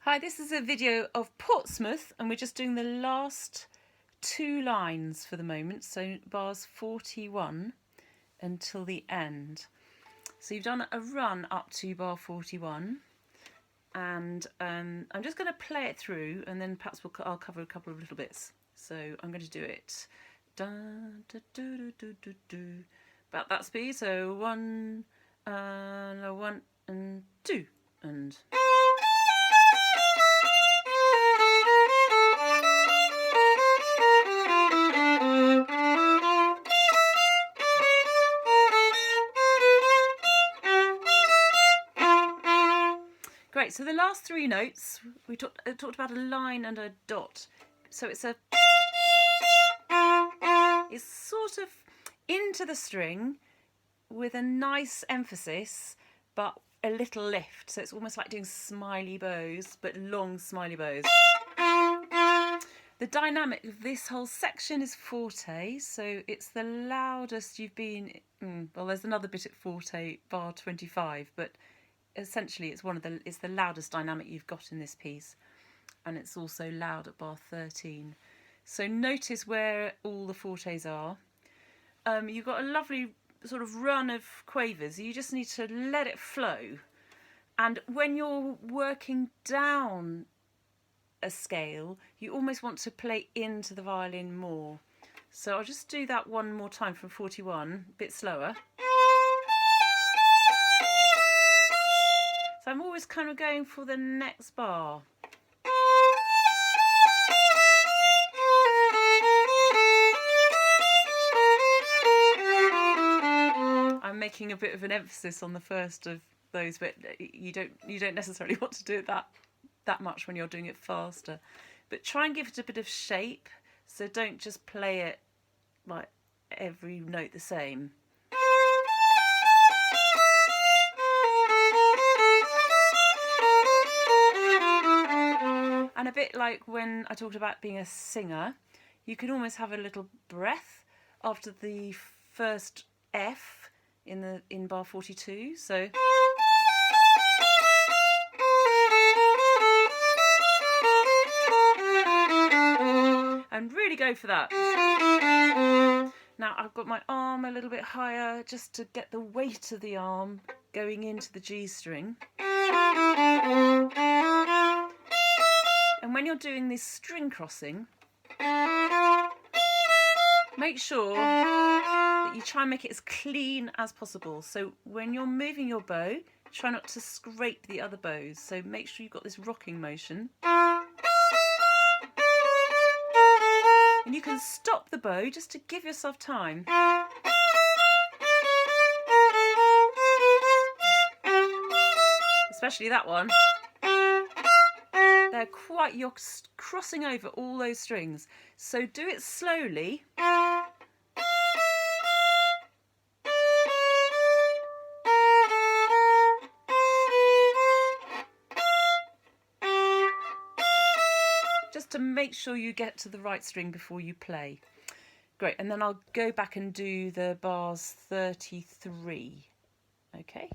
Hi, this is a video of Portsmouth and we're just doing the last two lines for the moment, so bars 41 until the end. So you've done a run up to bar 41 and I'm just going to play it through and then perhaps I'll cover a couple of little bits. So I'm going to do it about that speed, so one and two and... Great, so the last three notes, we talked about a line and a dot. So it's sort of into the string with a nice emphasis, but a little lift. So it's almost like doing smiley bows, but long smiley bows. The dynamic of this whole section is forte, so it's the loudest you've been. Well, there's another bit at forte, bar 25, but essentially it's the loudest dynamic you've got in this piece, and it's also loud at bar 13. So notice where all the fortes are. You've got a lovely sort of run of quavers. You just need to let it flow, and when you're working down a scale, you almost want to play into the violin more. So I'll just do that one more time from 41, a bit slower. So I'm always kind of going for the next bar. I'm making a bit of an emphasis on the first of those, but you don't necessarily want to do it that much when you're doing it faster. But try and give it a bit of shape, so don't just play it like every note the same. And a bit like when I talked about being a singer, you can almost have a little breath after the first F in bar 42. So and really go for that. Now I've got my arm a little bit higher just to get the weight of the arm going into the G string. And when you're doing this string crossing, make sure that you try and make it as clean as possible. So when you're moving your bow, try not to scrape the other bows. So make sure you've got this rocking motion. And you can stop the bow just to give yourself time. Especially that one. You're crossing over all those strings, so do it slowly. Just to make sure you get to the right string before you play. Great, and then I'll go back and do the bars 33. Okay.